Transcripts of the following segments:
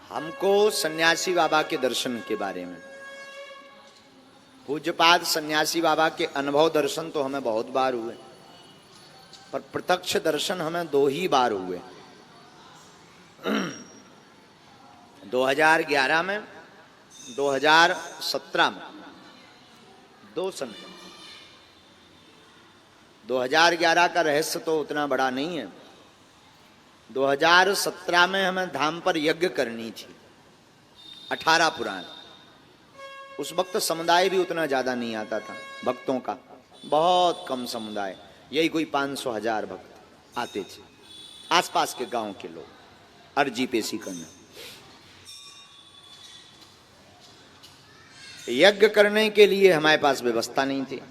हमको सन्यासी बाबा के दर्शन के बारे में, पूज्यपाद सन्यासी बाबा के अनुभव दर्शन तो हमें बहुत बार हुए, पर प्रत्यक्ष दर्शन हमें 2 ही बार हुए। 2011 में, 2017 में, 2 सन। 2011 का रहस्य तो उतना बड़ा नहीं है। 2017 में हमें धाम पर यज्ञ करनी थी, 18 पुराण। उस वक्त समुदाय भी उतना ज्यादा नहीं आता था, भक्तों का बहुत कम समुदाय, यही कोई 500-1000 भक्त आते थे, आसपास के गांव के लोग अर्जी पेशी करने। यज्ञ करने के लिए हमारे पास व्यवस्था नहीं थी।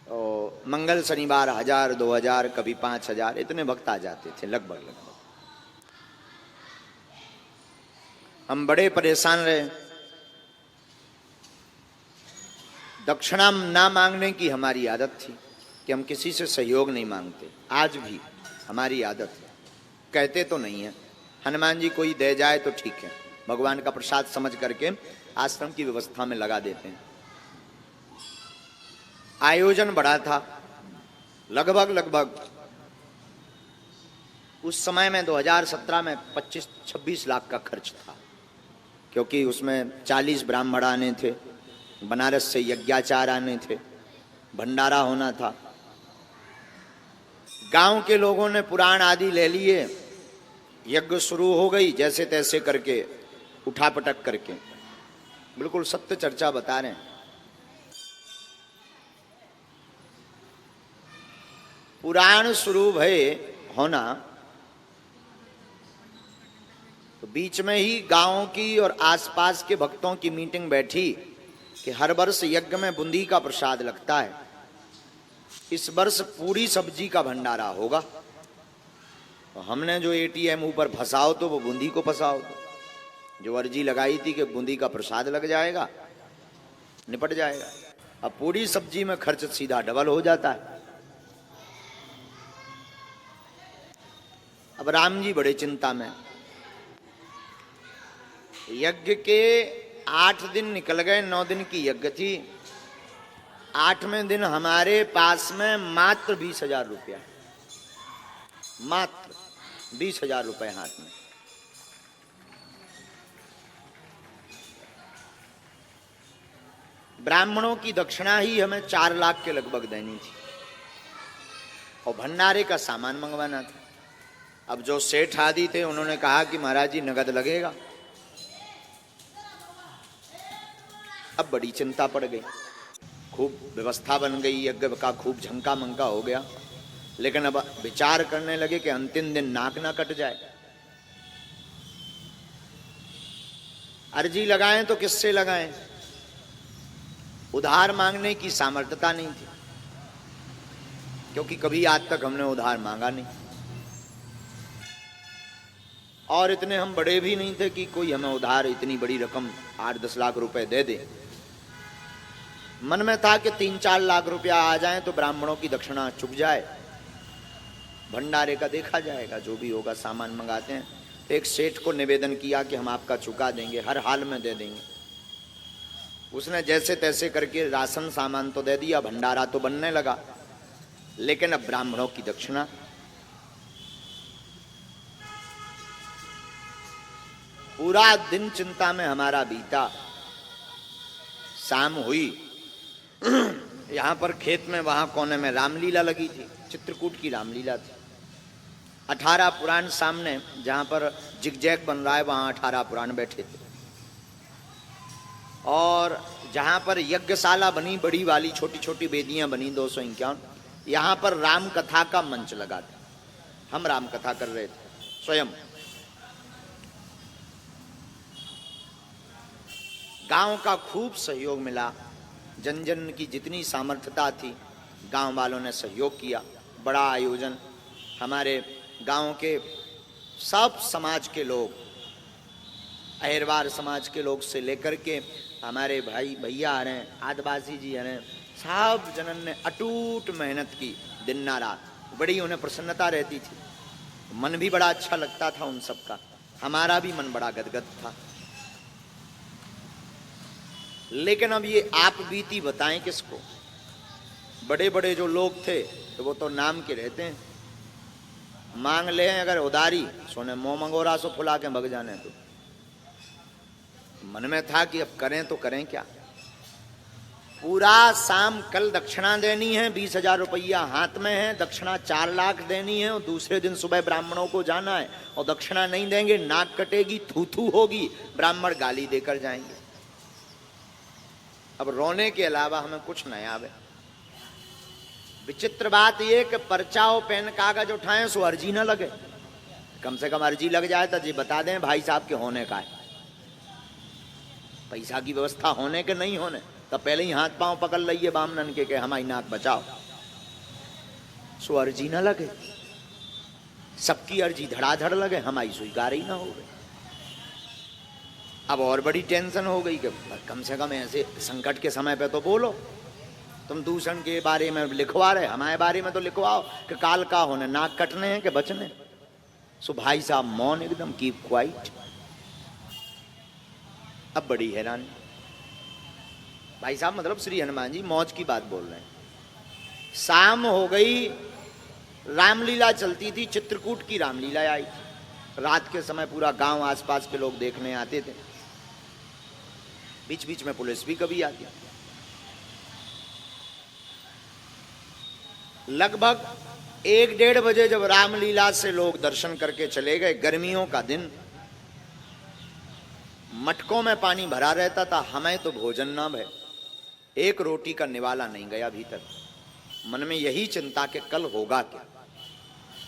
और मंगल शनिवार 1000-2000 कभी 5000 इतने भक्त आ जाते थे लगभग। हम बड़े परेशान रहे। दक्षिणा ना मांगने की हमारी आदत थी कि हम किसी से सहयोग नहीं मांगते, आज भी हमारी आदत है। कहते तो नहीं है, हनुमान जी कोई दे जाए तो ठीक है, भगवान का प्रसाद समझ करके आश्रम की व्यवस्था में लगा देते हैं। आयोजन बड़ा था, लगभग उस समय में 2017 में 25-26 लाख का खर्च था, क्योंकि उसमें 40 ब्राह्मण आने थे, बनारस से यज्ञाचार आने थे, भंडारा होना था। गांव के लोगों ने पुराण आदि ले लिए, यज्ञ शुरू हो गई जैसे तैसे करके, उठापटक करके। बिल्कुल सत्य चर्चा बता रहे हैं। पुराण शुरू भय होना तो बीच में ही गांव की और आसपास के भक्तों की मीटिंग बैठी कि हर वर्ष यज्ञ में बूंदी का प्रसाद लगता है, इस वर्ष पूरी सब्जी का भंडारा होगा। तो हमने जो एटीएम ऊपर फंसाओ तो वो बूंदी को फंसाओ, तो जो अर्जी लगाई थी कि बूंदी का प्रसाद लग जाएगा, निपट जाएगा। अब पूरी सब्जी में खर्च सीधा डबल हो जाता है। अब राम जी बड़े चिंता में। यज्ञ के 8 दिन निकल गए, 9 दिन की यज्ञ थी। 8वें दिन हमारे पास में मात्र 20,000 रुपया, मात्र 20,000 रुपये हाथ में। ब्राह्मणों की दक्षिणा ही हमें 4 लाख के लगभग देनी थी और भंडारे का सामान मंगवाना था। अब जो सेठ आदि थे उन्होंने कहा कि महाराज जी नगद लगेगा। अब बड़ी चिंता पड़ गई, खूब व्यवस्था बन गई, यज्ञ का खूब झंका मंका हो गया। लेकिन अब विचार करने लगे कि अंतिम दिन नाक ना कट जाए। अर्जी लगाएं तो किससे लगाएं? उधार मांगने की सामर्थ्यता नहीं थी, क्योंकि कभी आज तक हमने उधार मांगा नहीं, और इतने हम बड़े भी नहीं थे कि कोई हमें उधार इतनी बड़ी रकम 8-10 लाख रुपए दे दे। मन में था कि 3-4 लाख रुपया आ जाए तो ब्राह्मणों की दक्षिणा चुक जाए, भंडारे का देखा जाएगा, जो भी होगा सामान मंगाते हैं। तो एक सेठ को निवेदन किया कि हम आपका चुका देंगे, हर हाल में दे देंगे। उसने जैसे तैसे करके राशन सामान तो दे दिया, भंडारा तो बनने लगा, लेकिन अब ब्राह्मणों की दक्षिणा। पूरा दिन चिंता में हमारा बीता। शाम हुई, यहां पर खेत में वहां कोने में रामलीला लगी थी, चित्रकूट की रामलीला थी। 18 पुराण सामने, जहां पर जिगजैग बन रहा है वहां 18 पुराण बैठे थे। और जहां पर यज्ञशाला बनी बड़ी वाली, छोटी छोटी वेदियां बनी 251, यहां पर राम कथा का मंच लगा था। हम राम कथा कर रहे थे स्वयं। गांव का खूब सहयोग मिला, जन जन की जितनी सामर्थ्यता थी गांव वालों ने सहयोग किया। बड़ा आयोजन, हमारे गांव के सब समाज के लोग, अहिरवार समाज के लोग से लेकर के हमारे भाई भैया आ रहे हैं, आदिवासी जी आ रहे हैं, सब जनन ने अटूट मेहनत की दिन ना रात। बड़ी उन्हें प्रसन्नता रहती थी, मन भी बड़ा अच्छा लगता था उन सबका। हमारा भी मन बड़ा गदगद था। लेकिन अब ये आप बीती बताएं किसको? बड़े बड़े जो लोग थे तो वो तो नाम के रहते हैं, मांग ले अगर उधारी सोने मोह मंगोरा सो फुला के भग जाने। तो मन में था कि अब करें तो करें क्या। पूरा शाम कल दक्षिणा देनी है, 20,000 रुपया हाथ में है, दक्षिणा 4 लाख देनी है, और दूसरे दिन सुबह ब्राह्मणों को जाना है, और दक्षिणा नहीं देंगे नाक कटेगी, थू थू होगी, ब्राह्मण गाली देकर जाएंगे। अब रोने के अलावा हमें कुछ नहीं आवे। विचित्र बात यह कि पर्चा और पेन कागज उठाएं सो अर्जी न लगे। कम से कम अर्जी लग जाए तो जी बता दें भाई साहब के होने का है, पैसा की व्यवस्था होने के नहीं होने, तो पहले ही हाथ पांव पकड़ लिये बामनन के हमारी नाक बचाओ। सो अर्जी न लगे, सबकी अर्जी धड़ाधड़ लगे, हमारी स्वीकार ही ना हो गई। अब और बड़ी टेंशन हो गई कि कम से कम ऐसे संकट के समय पे तो बोलो। तुम दूषण के बारे में लिखवा रहे, हमारे बारे में तो लिखवाओ कि काल का होने, नाक कटने हैं कि बचने। सो भाई साहब मौन एकदम, कीप क्वाइट। अब बड़ी हैरानी, भाई साहब मतलब श्री हनुमान जी मौज की बात बोल रहे हैं। शाम हो गई, रामलीला चलती थी, चित्रकूट की रामलीला आई। रात के समय पूरा गांव आसपास के लोग देखने आते थे, बीच बीच में पुलिस भी कभी आती। लगभग 1-1:30 बजे जब रामलीला से लोग दर्शन करके चले गए, गर्मियों का दिन, मटकों में पानी भरा रहता था, हमें तो भोजन ना भय, एक रोटी का निवाला नहीं गया भीतर। मन में यही चिंता कि कल होगा क्या,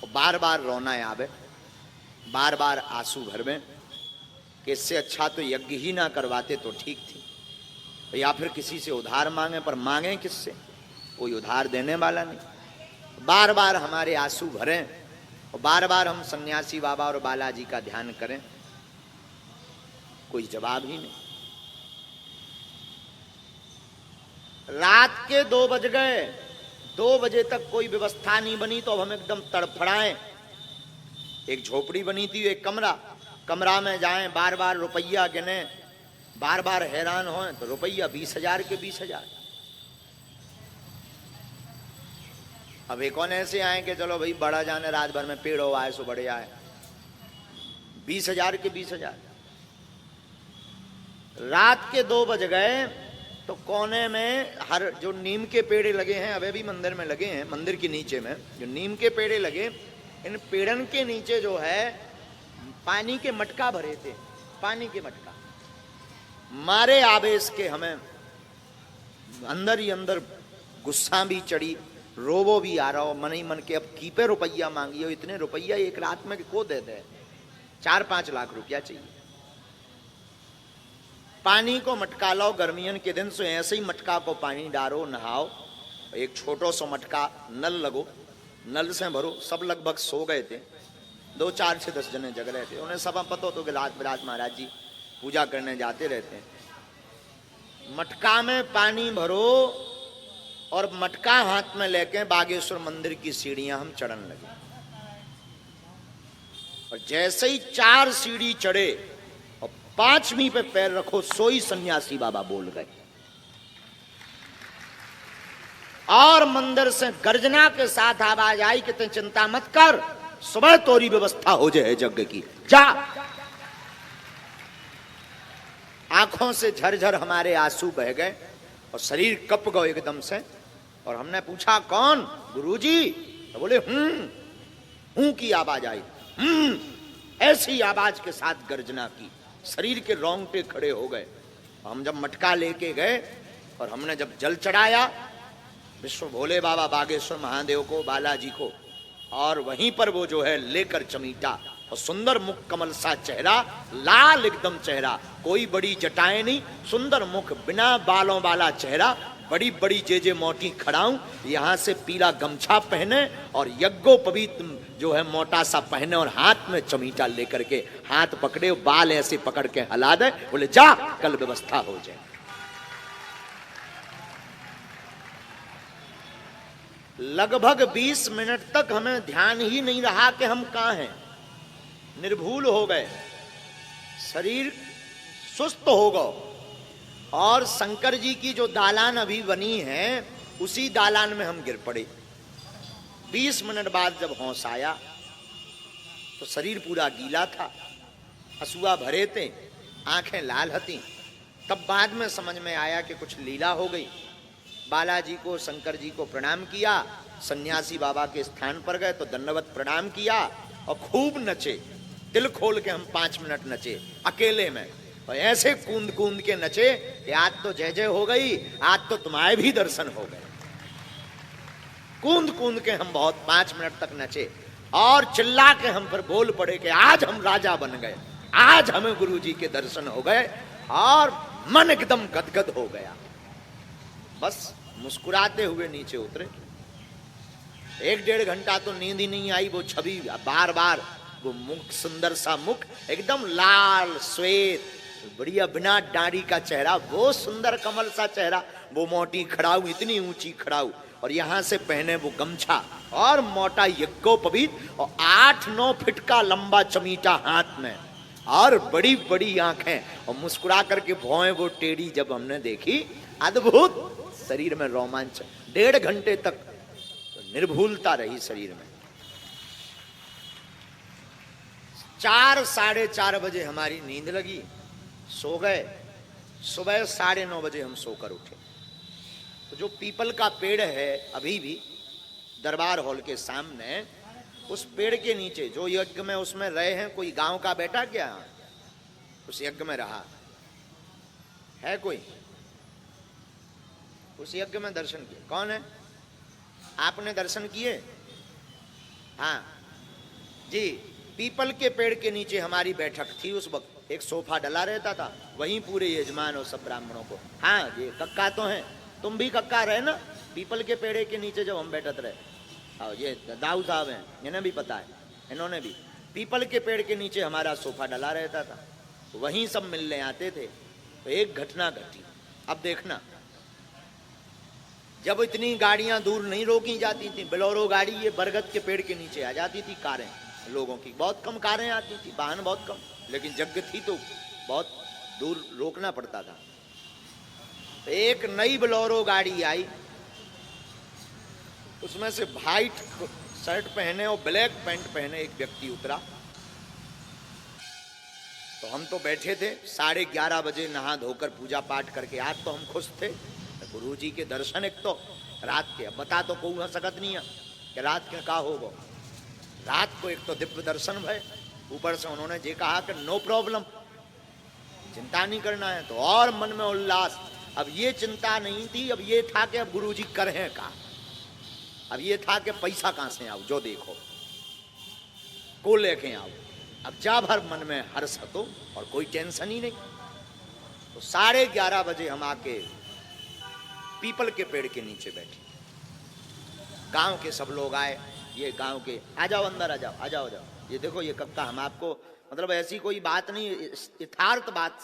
और बार बार रोना आवे, बार बार आंसू भर में कि इससे अच्छा तो यज्ञ ही ना करवाते तो ठीक थी, या फिर किसी से उधार मांगे, पर मांगे किससे, कोई उधार देने वाला नहीं। बार बार हमारे आंसू भरें और बार बार हम सन्यासी बाबा और बालाजी का ध्यान करें, कोई जवाब ही नहीं। रात के 2 बज गए, 2 बजे तक कोई व्यवस्था नहीं बनी, तो अब हम एकदम तड़फड़ाएं। एक झोपड़ी बनी थी, एक कमरा में जाएं, बार बार रुपया गिने, बार बार हैरान हों, तो रुपया 20,000 के 20,000। अब एक कौन ऐसे आए कि चलो भाई बड़ा जाने, रात भर में पेड़ हो आए सो बड़े आए, 20,000 के 20,000। रात के 2 बज गए तो कोने में हर जो नीम के पेड़ लगे हैं, अभी भी मंदिर में लगे हैं, मंदिर के नीचे में जो नीम के पेड़ लगे, इन पेड़न के नीचे जो है पानी के मटका भरे थे, पानी के मटका। मारे आवेश के हमें अंदर ही अंदर गुस्सा भी चढ़ी, रोबो भी आ रहा हो मन ही मन के, अब कीपे रुपया मांगियो, इतने रुपया एक रात में को दे दे, 4-5 लाख रुपया चाहिए। पानी को मटका लो, गर्मियन के दिन से ऐसे ही मटका को पानी डालो, नहाओ। एक छोटो सो मटका नल लगो, नल से भरो। सब लगभग सो गए थे, 2, 4 से 10 जने जग रहे थे। उन्हें सब पता तो विराज महाराज जी पूजा करने जाते रहते हैं। मटका में पानी भरो और मटका हाथ में लेके बागेश्वर मंदिर की सीढ़ियां हम चढ़न लगे, और जैसे ही 4 सीढ़ी चढ़े और 5वीं पे पैर रखो, सोई सन्यासी बाबा बोल गए, और मंदिर से गर्जना के साथ आवाज आई कि तुम चिंता मत कर, सुबह तोरी व्यवस्था हो जाए यज्ञ की, जा। आंखों से झरझर हमारे आंसू बह गए और शरीर कप गए एकदम से। और हमने पूछा कौन? गुरुजी। तो बोले हूं की आवाज आई, ऐसी आवाज के साथ गर्जना की, शरीर के रोंगटे खड़े हो गए। हम जब मटका लेके गए और हमने जब जल चढ़ाया विश्व भोले बाबा बागेश्वर महादेव को, बालाजी को, और वहीं पर वो जो है लेकर चमीटा, और सुंदर मुख कमल सा चेहरा, लाल एकदम चेहरा, कोई बड़ी जटाएं नहीं, सुंदर मुख, बिना बालों वाला चेहरा, बड़ी बड़ी जे मोटी खड़ाऊं, यहां से पीला गमछा पहने और यज्ञोपवीत जो है मोटा सा पहने, और हाथ में चमीटा लेकर के, हाथ पकड़े, बाल ऐसे पकड़ के हिला दे, बोले जा कल व्यवस्था हो जाए। लगभग 20 मिनट तक हमें ध्यान ही नहीं रहा कि हम कहां हैं, निर्भूल हो गए। शरीर सुस्त हो गया और शंकर जी की जो दालान अभी बनी है उसी दालान में हम गिर पड़े। 20 मिनट बाद जब होश आया तो शरीर पूरा गीला था, हंसुआ भरे थे, आंखें लाल हती। तब बाद में समझ में आया कि कुछ लीला हो गई। बालाजी को, शंकर जी को प्रणाम किया, सन्यासी बाबा के स्थान पर गए तो दंडवत प्रणाम किया और खूब नचे। दिल खोल के हम 5 मिनट नचे अकेले में, और ऐसे कूद कूद के नचे कि आज तो जय जय हो गई, आज तो तुम्हारे भी दर्शन हो गए। कूद कूद के हम बहुत 5 मिनट तक नचे और चिल्ला के हम पर बोल पड़े कि आज हम राजा बन गए, आज हमें गुरु जी के दर्शन हो गए और मन एकदम गदगद हो गया। बस मुस्कुराते हुए नीचे उतरे। 1-1.5 घंटा तो नींद ही नहीं आई। वो छवि बार बार, वो मुख, सुंदर सा मुख, एकदम लाल श्वेत, बढ़िया बिना दाढ़ी का चेहरा, वो सुंदर कमल सा चेहरा, वो मोटी खड़ाऊ, इतनी ऊंची खड़ाऊ, और यहां से पहने वो गमछा और मोटा यज्ञोपवीत और 8-9 फीट का लंबा चमीटा हाथ में और बड़ी बड़ी आंखें और मुस्कुरा करके भौएं वो टेढ़ी जब हमने देखी, अद्भुत। शरीर में रोमांच। 1.5 घंटे तक निर्भूलता रही शरीर में। 4-4:30 बजे हमारी नींद लगी, सो गए। सुबह 9:30 बजे हम सोकर उठे। तो जो पीपल का पेड़ है अभी भी दरबार हॉल के सामने, उस पेड़ के नीचे जो यज्ञ में उसमें रहे हैं, कोई गांव का बेटा क्या उस यज्ञ में रहा है? कोई उस यज्ञ में दर्शन किए? कौन है? आपने दर्शन किए? हाँ जी। पीपल के पेड़ के नीचे हमारी बैठक थी। उस वक्त एक सोफा डला रहता था, वहीं पूरे यजमान और सब ब्राह्मणों को। हाँ, ये कक्का तो हैं, तुम भी कक्का रहे ना पीपल के पेड़ के नीचे जब हम बैठत रहे। और ये दाऊ साहब हैं, इन्हें भी पता है, इन्होंने भी। पीपल के पेड़ के नीचे हमारा सोफा डला रहता था, वहीं सब मिलने आते थे। तो एक घटना घटी। अब देखना, जब इतनी गाड़ियां दूर नहीं रोकी जाती थी, बोलेरो गाड़ी ये बरगद के पेड़ के नीचे आ जाती थी। कारें लोगों की बहुत कम कारें आती थी, वाहन बहुत कम, लेकिन यज्ञ थी तो बहुत दूर रोकना पड़ता था। तो एक नई बोलेरो गाड़ी आई, उसमें से व्हाइट शर्ट पहने और ब्लैक पैंट पहने एक व्यक्ति उतरा। तो हम तो बैठे थे, 11:30 बजे नहा धोकर पूजा पाठ करके आज तो हम खुश थे, गुरु जी के दर्शन। एक तो रात के, अब बता तो कोई सकत नहीं है कि रात के का होगा। रात को एक तो दिव्य दर्शन भय, ऊपर से उन्होंने ये कहा कि नो प्रॉब्लम, चिंता नहीं करना है। तो और मन में उल्लास। अब ये चिंता नहीं थी, अब ये था कि अब गुरु जी करें का। अब ये था कि पैसा कहां से आओ, जो देखो को लेके आओ। अब जा भर मन में हर्ष तो और कोई टेंशन ही नहीं। तो 11:30 बजे हम आके पीपल के पेड़ के नीचे बैठे। गांव के सब लोग आए, ये गांव के, आ जाओ अंदर, आ जाओ, आ जाओ, आ जाओ। ये देखो ये कक्का, हम आपको मतलब ऐसी कोई बात नहीं, यथार्थ बात